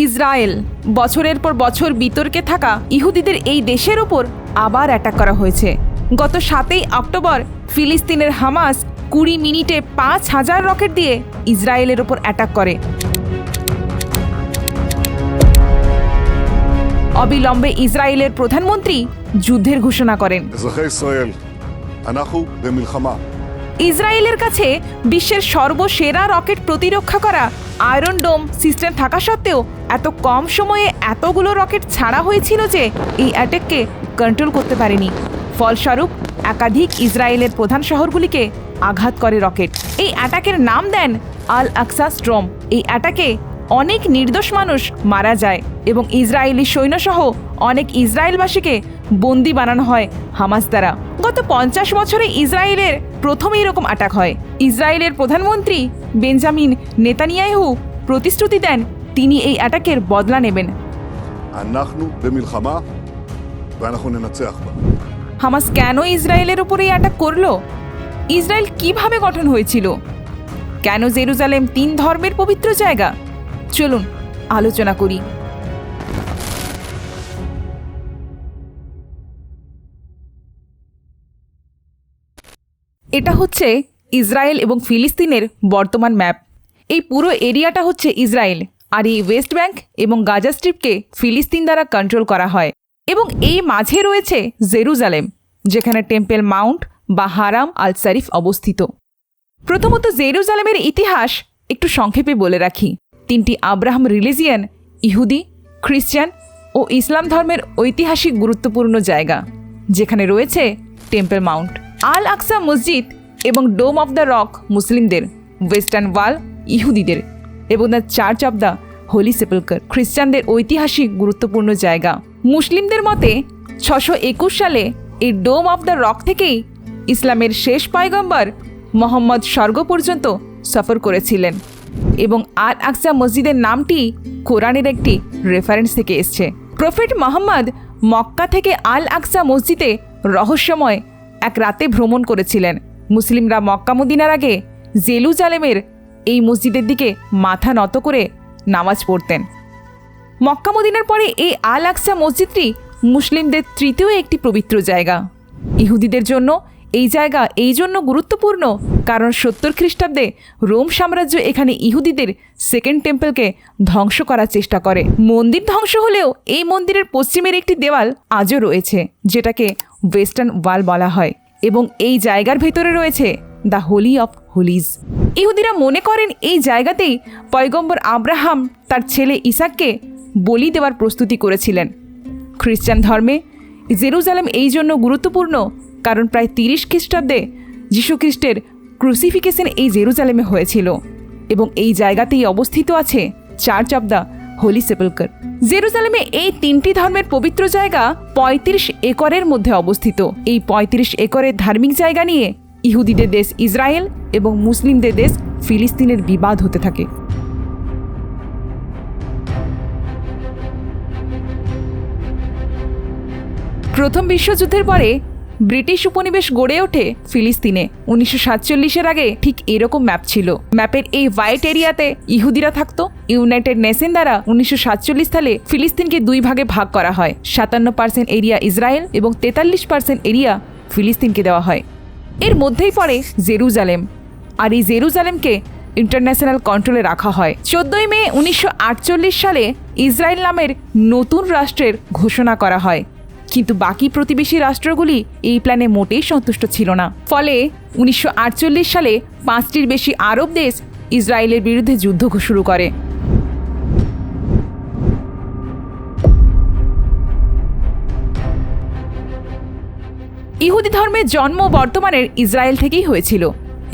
Israel বছরের পর বছর বিতর্কে থাকা ইহুদিদের এই দেশের ওপর আবার অ্যাটাক করা হয়েছে। গত 7ই অক্টোবর ফিলিস্তিনের হামাস 20 মিনিটে 5000 রকেট দিয়ে ইসরায়েলের ওপর অ্যাটাক করে। অবিলম্বে ইসরায়েলের প্রধানমন্ত্রী যুদ্ধের ঘোষণা করেন। ইসরায়েলের কাছে বিশ্বের সর্বসেরা রকেট প্রতিরক্ষা করা আয়রন ডোম সিস্টেম থাকা সত্ত্বেও এত কম সময়ে এতগুলো রকেট ছাড়া হয়েছিল যে এই অ্যাটাককে কন্ট্রোল করতে পারেনি। ফলস্বরূপ একাধিক ইসরায়েলের প্রধান শহরগুলিকে আঘাত করে রকেট। এই অ্যাটাকের নাম দেন আল আকসা স্ট্রম। এই অ্যাটাকে অনেক নির্দোষ মানুষ মারা যায় এবং ইসরায়েলি সৈন্যসহ অনেক ইসরায়েলবাসীকে বন্দি বানানো হয় হামাস দ্বারা। গত 50 বছরে ইসরায়েলের প্রথম এরকম অ্যাটাক হয়। ইসরায়েলের প্রধানমন্ত্রী বেঞ্জামিন নেতানিয়াহু প্রতিশ্রুতি দেন তিনি এই অ্যাটাকের বদলা নেবেন। হামাস কেন ইসরায়েলের উপর এই অ্যাটাক করলো? ইসরায়েল কিভাবে গঠন হয়েছিল? কেন জেরুজালেম 3 ধর্মের পবিত্র জায়গা? চলুন আলোচনা করি। এটা হচ্ছে ইসরায়েল এবং ফিলিস্তিনের বর্তমান ম্যাপ। এই পুরো এরিয়াটা হচ্ছে ইসরায়েল, আর এই ওয়েস্ট ব্যাংক এবং গাজা স্ট্রিপকে ফিলিস্তিন দ্বারা কন্ট্রোল করা হয়। এবং এই মাঝে রয়েছে জেরুজালেম, যেখানে টেম্পল মাউন্ট বা হারাম আল শরীফ অবস্থিত। প্রথমত জেরুজালেমের ইতিহাস একটু সংক্ষেপে বলে রাখি। 3টি আব্রাহাম রিলিজিয়ন, ইহুদি, খ্রিস্টান ও ইসলাম ধর্মের ঐতিহাসিক গুরুত্বপূর্ণ জায়গা, যেখানে রয়েছে টেম্পল মাউন্ট, আল আকসা মসজিদ এবং ডোম অফ দ্য রক মুসলিমদের, ওয়েস্টার্ন ওয়াল ইহুদিদের এবং the Church of the Holy Sepulchre খ্রিস্টানদের ঐতিহাসিক গুরুত্বপূর্ণ জায়গা। মুসলিমদের মতে 621 সালে এই ডোম অফ দ্য রক থেকেই ইসলামের শেষ পয়গম্বর মোহাম্মদ স্বর্গ পর্যন্ত সফর করেছিলেন এবং আল আকসা মসজিদের নামটি কোরআনের একটি রেফারেন্স থেকে এসছে। প্রফেট মোহাম্মদ মক্কা থেকে আল আকসা মসজিদে রহস্যময় এক রাতে ভ্রমণ করেছিলেন। মুসলিমরা মক্কা মদিনার আগে জেরুজালেমের এই মসজিদের দিকে মাথা নত করে নামাজ পড়তেন। মক্কা মদিনার পরে এই আল আকসা মসজিদটি মুসলিমদের তৃতীয় একটি পবিত্র জায়গা। ইহুদিদের জন্য এই জায়গা এই জন্য গুরুত্বপূর্ণ কারণ 70 খ্রিস্টাব্দে রোম সাম্রাজ্য এখানে ইহুদিদের সেকেন্ড টেম্পলকে ধ্বংস করার চেষ্টা করে। মন্দির ধ্বংস হলেও এই মন্দিরের পশ্চিমের একটি দেওয়াল আজও রয়েছে, যেটাকে ওয়েস্টার্ন ওয়াল বলা হয়, এবং এই জায়গার ভেতরে রয়েছে দ্য হোলি অফ হোলিজ। ইহুদিরা মনে করেন এই জায়গাতেই পয়গম্বর আব্রাহাম তার ছেলে ইসাককে বলি দেওয়ার প্রস্তুতি করেছিলেন। খ্রিস্টান ধর্মে জেরুজালেম এই জন্য গুরুত্বপূর্ণ কারণ প্রায় 30 খ্রিস্টাব্দে যীশুখ্রিস্টের ক্রুসিফিকেশন এই জেরুজালেমে হয়েছিল এবং এই জায়গাতেই অবস্থিত আছে চার্চ অফ দ্য হোলি সেপেলকার। জেরুজালেমে এই 3টি ধর্মের পবিত্র জায়গা 35 একরের মধ্যে অবস্থিত। এই 35 একরের ধার্মিক জায়গা নিয়ে ইহুদিদের দেশ ইসরায়েল এবং মুসলিমদের দেশ ফিলিস্তিনের বিবাদ হতে থাকে। প্রথম বিশ্বযুদ্ধের পরে ব্রিটিশ উপনিবেশ গড়ে ওঠে ফিলিস্তিনে। 1947-এর আগে ঠিক এরকম ম্যাপ ছিল। ম্যাপের এই হোয়াইট এরিয়াতে ইহুদিরা থাকতো। ইউনাইটেড নেশন দ্বারা 1947 সালে ফিলিস্তিনকে 2 ভাগে ভাগ করা হয়। 57% এরিয়া ইসরায়েল এবং 43% এরিয়া ফিলিস্তিনকে দেওয়া হয়। এর মধ্যেই পড়ে জেরুজালেম, আর এই জেরুজালেমকে ইন্টারন্যাশনাল কন্ট্রোলে রাখা হয়। 14 মে 1948 সালে ইসরায়েল নামের নতুন রাষ্ট্রের ঘোষণা করা হয়, কিন্তু বাকি প্রতিবেশী রাষ্ট্রগুলি এই প্ল্যানে মোটেই সন্তুষ্ট ছিল না। ফলে 1948 সালে 5টির বেশি আরব দেশ ইসরায়েলের বিরুদ্ধে যুদ্ধ শুরু করে। ইহুদি ধর্মের জন্ম বর্তমানের ইসরায়েল থেকেই হয়েছিল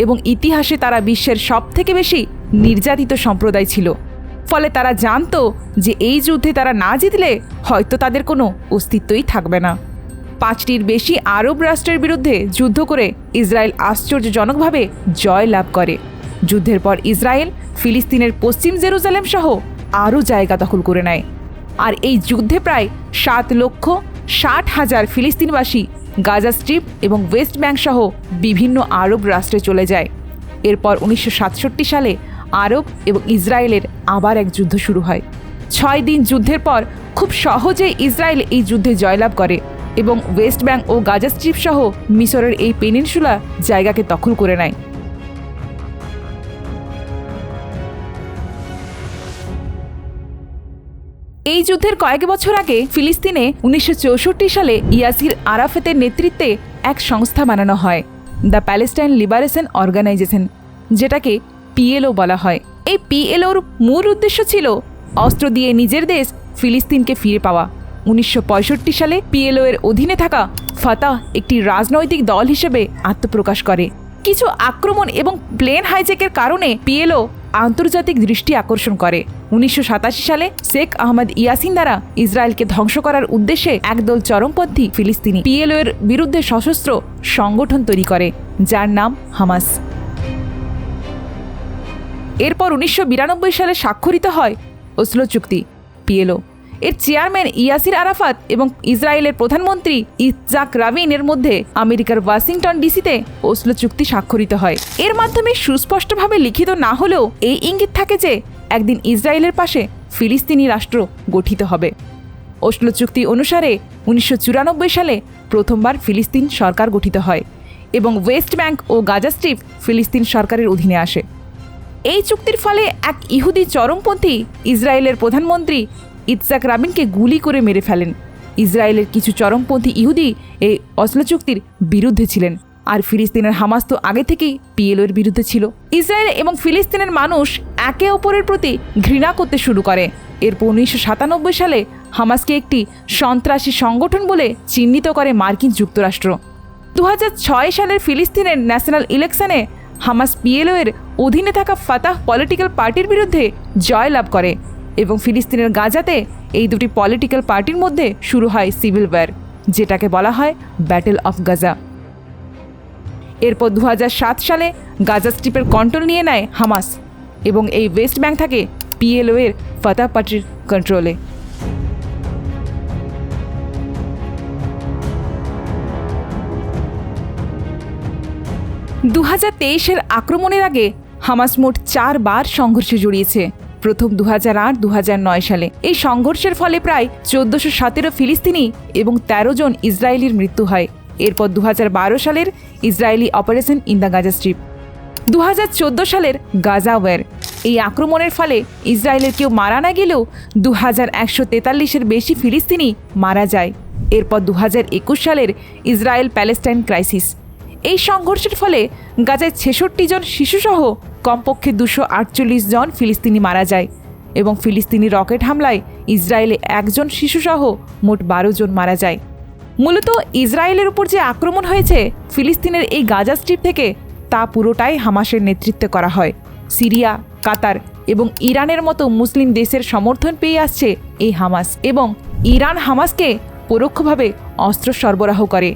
এবং ইতিহাসে তারা বিশ্বের সবথেকে বেশি নির্যাতিত সম্প্রদায় ছিল। ফলে তারা জানতো যে এই যুদ্ধে তারা না জিতলে হয়তো তাদের কোনো অস্তিত্বই থাকবে না। 5টির বেশি আরব রাষ্ট্রের বিরুদ্ধে যুদ্ধ করে ইসরায়েল আশ্চর্যজনকভাবে জয় লাভ করে। যুদ্ধের পর ইসরায়েল ফিলিস্তিনের পশ্চিম জেরুজালেম সহ আরও জায়গা দখল করে নেয়, আর এই যুদ্ধে প্রায় 7,60,000 ফিলিস্তিনবাসী গাজা স্ট্রিপ এবং ওয়েস্ট ব্যাংক সহ বিভিন্ন আরব রাষ্ট্রে চলে যায়। এরপর 1967 সালে আরব এবং ইসরায়েলের আবার এক যুদ্ধ শুরু হয়। 6 দিন যুদ্ধের পর খুব সহজেই ইসরায়েল এই যুদ্ধে জয়লাভ করে এবং ওয়েস্ট ব্যাংক ও গাজা স্ট্রিপ সহ মিশরের এই পেনিনসুলা জায়গাকে দখল করে নেয়। এই যুদ্ধের কয়েক বছর আগে ফিলিস্তিনে 1964 সালে ইয়াসির আরাফাতের নেতৃত্বে এক সংস্থা বানানো হয়, দ্য প্যালেস্টাইন লিবারেশন অর্গানাইজেশন, যেটাকে পিএলও বলা হয়। এই পিএলওর মূল উদ্দেশ্য ছিল অস্ত্র দিয়ে নিজের দেশ ফিলিস্তিনকে ফিরে পাওয়া। 1965 সালে পিএলও এর অধীনে থাকা ফাতাহ একটি রাজনৈতিক দল হিসেবে আত্মপ্রকাশ করে। কিছু আক্রমণ এবং প্লেন হাইজ্যাকের কারণে পিএলও আন্তর্জাতিক দৃষ্টি আকর্ষণ করে। 1987 সালে শেখ আহমদ ইয়াসিন দ্বারা ইসরায়েলকে ধ্বংস করার উদ্দেশ্যে একদল চরমপন্থী ফিলিস্তিনি পিএলও এর বিরুদ্ধে সশস্ত্র সংগঠন তৈরি করে, যার নাম হামাস। এরপর 1992 সালে স্বাক্ষরিত হয় ওসলো চুক্তি। পিএলও এর চেয়ারম্যান ইয়াসির আরাফাত এবং ইসরায়েলের প্রধানমন্ত্রী ইৎজাক রাবিনের মধ্যে আমেরিকার ওয়াশিংটন ডিসিতে ওসলো চুক্তি স্বাক্ষরিত হয়। এর মাধ্যমে সুস্পষ্টভাবে লিখিত না হলেও এই ইঙ্গিত থাকে যে একদিন ইসরায়েলের পাশে ফিলিস্তিনি রাষ্ট্র গঠিত হবে। ওসলো চুক্তি অনুসারে 1994 সালে প্রথমবার ফিলিস্তিন সরকার গঠিত হয় এবং ওয়েস্ট ব্যাংক ও গাজা স্ট্রিপ ফিলিস্তিন সরকারের অধীনে আসে। এই চুক্তির ফলে এক ইহুদি চরমপন্থী ইসরায়েলের প্রধানমন্ত্রী ইৎজাক রাবিনকে গুলি করে মেরে ফেলেন। ইসরায়েলের কিছু চরমপন্থী ইহুদি এই অসলো চুক্তির বিরুদ্ধে ছিলেন, আর ফিলিস্তিনের হামাস তো আগে থেকেই পিএলওর বিরুদ্ধে ছিল। ইসরায়েল এবং ফিলিস্তিনের মানুষ একে অপরের প্রতি ঘৃণা করতে শুরু করে। এরপর 1997 সালে হামাসকে একটি সন্ত্রাসী সংগঠন বলে চিহ্নিত করে মার্কিন যুক্তরাষ্ট্র। 2006 সালের ফিলিস্তিনের ন্যাশনাল ইলেকশনে হামাস পিএলও এর অধীনে থাকা ফাতাহ পলিটিক্যাল পার্টির বিরুদ্ধে জয়লাভ করে এবং ফিলিস্তিনের গাজাতে এই দুটি পলিটিক্যাল পার্টির মধ্যে শুরু হয় সিভিল ওয়ার, যেটাকে বলা হয় ব্যাটেল অফ গাজা। এরপর 2007 সালে গাজা স্ট্রিপের কন্ট্রোল নিয়ে নেয় হামাস এবং এই ওয়েস্ট ব্যাংক থাকে পিএলও এর ফাতাহ পার্টির কন্ট্রোলে। এর আক্রমণের আগে হামাস মোট 4 বার সংঘর্ষে জড়িয়েছে। প্রথম 2008-2009 সালে। এই সংঘর্ষের ফলে প্রায় 1417 ফিলিস্তিনি এবং 13 জন ইসরায়েলির মৃত্যু হয়। এরপর 2012 সালের Israeli operation in the Gaza strip, 2014 সালের গাজা ওয়ার। এই আক্রমণের ফলে ইসরায়েলের কেউ মারা না গেলেও 2143-এর বেশি ফিলিস্তিনি মারা যায়। এরপর 2021 সালের ইসরায়েল প্যালেস্টাইন ক্রাইসিস। এই সংঘর্ষের ফলে গাজায় 66 জন শিশুসহ কমপক্ষে 248 জন ফিলিস্তিনি মারা যায় এবং ফিলিস্তিনি রকেট হামলায় ইসরায়েলে 1 জন শিশুসহ মোট 12 জন মারা যায়। মূলত ইসরায়েলের উপর যে আক্রমণ হয়েছে ফিলিস্তিনের এই গাজা স্ট্রিপ থেকে, তা পুরোটাই হামাসের নেতৃত্বে করা হয়। সিরিয়া, কাতার এবং ইরানের মতো মুসলিম দেশের সমর্থন পেয়ে আসছে এই হামাস, এবং ইরান হামাসকে পরোক্ষভাবে অস্ত্র সরবরাহ করে।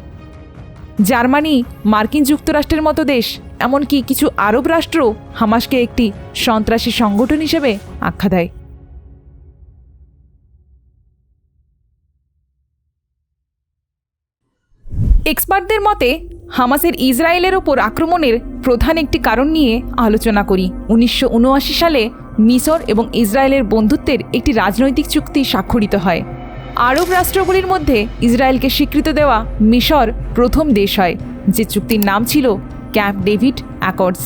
জার্মানি, মার্কিন যুক্তরাষ্ট্রের মতো দেশ, এমনকি কিছু আরব রাষ্ট্র হামাসকে একটি সন্ত্রাসী সংগঠন হিসেবে আখ্যা দেয়। এক্সপার্টদের মতে হামাসের ইসরায়েলের ওপর আক্রমণের প্রধান একটি কারণ নিয়ে আলোচনা করি। 1979 সালে মিশর এবং ইসরায়েলের বন্ধুত্বের একটি রাজনৈতিক চুক্তি স্বাক্ষরিত হয়। আরব রাষ্ট্রগুলির মধ্যে ইসরায়েলকে স্বীকৃতি দেওয়া মিশর প্রথম দেশ হয়, যে চুক্তির নাম ছিল ক্যাম্প ডেভিড অ্যাকর্ডস।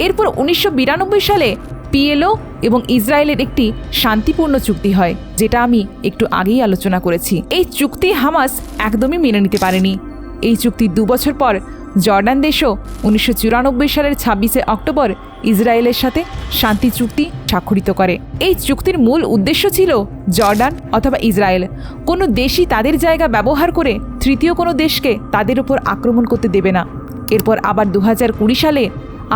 এরপর 1992 সালে পিএলও এবং ইসরায়েলের একটি শান্তিপূর্ণ চুক্তি হয়, যেটা আমি একটু আগেই আলোচনা করেছি। এই চুক্তি হামাস একদমই মেনে নিতে পারেনি। এই চুক্তির 2 বছর পর জর্ডান দেশও 1994 সালের 26 অক্টোবর ইসরায়েলের সাথে শান্তি চুক্তি স্বাক্ষরিত করে। এই চুক্তির মূল উদ্দেশ্য ছিল জর্ডান অথবা ইসরায়েল কোনো দেশই তাদের জায়গা ব্যবহার করে তৃতীয় কোনো দেশকে তাদের উপর আক্রমণ করতে দেবে না। এরপর আবার 2020 সালে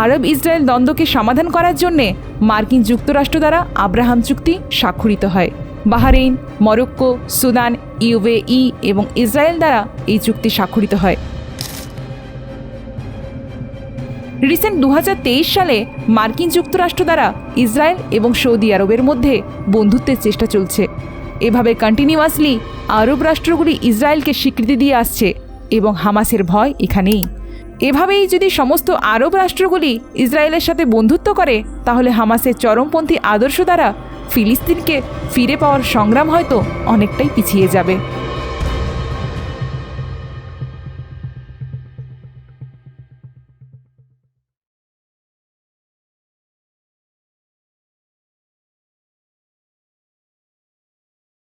আরব ইসরায়েল দ্বন্দ্বকে সমাধান করার জন্যে মার্কিন যুক্তরাষ্ট্র দ্বারা আব্রাহাম চুক্তি স্বাক্ষরিত হয়। বাহরাইন, মরক্কো, সুদান, ইউএই এবং ইসরায়েল দ্বারা এই চুক্তি স্বাক্ষরিত হয়। রিসেন্ট 2023 সালে মার্কিন যুক্তরাষ্ট্র দ্বারা ইসরায়েল এবং সৌদি আরবের মধ্যে বন্ধুত্বের চেষ্টা চলছে। এভাবে কন্টিনিউয়াসলি আরব রাষ্ট্রগুলি ইসরায়েলকে স্বীকৃতি দিয়ে আসছে এবং হামাসের ভয় এখানেই। এভাবেই যদি সমস্ত আরব রাষ্ট্রগুলি ইসরায়েলের সাথে বন্ধুত্ব করে, তাহলে হামাসের চরমপন্থী আদর্শ দ্বারা ফিলিস্তিনকে ফিরে পাওয়ার সংগ্রাম হয়তো অনেকটাই পিছিয়ে যাবে।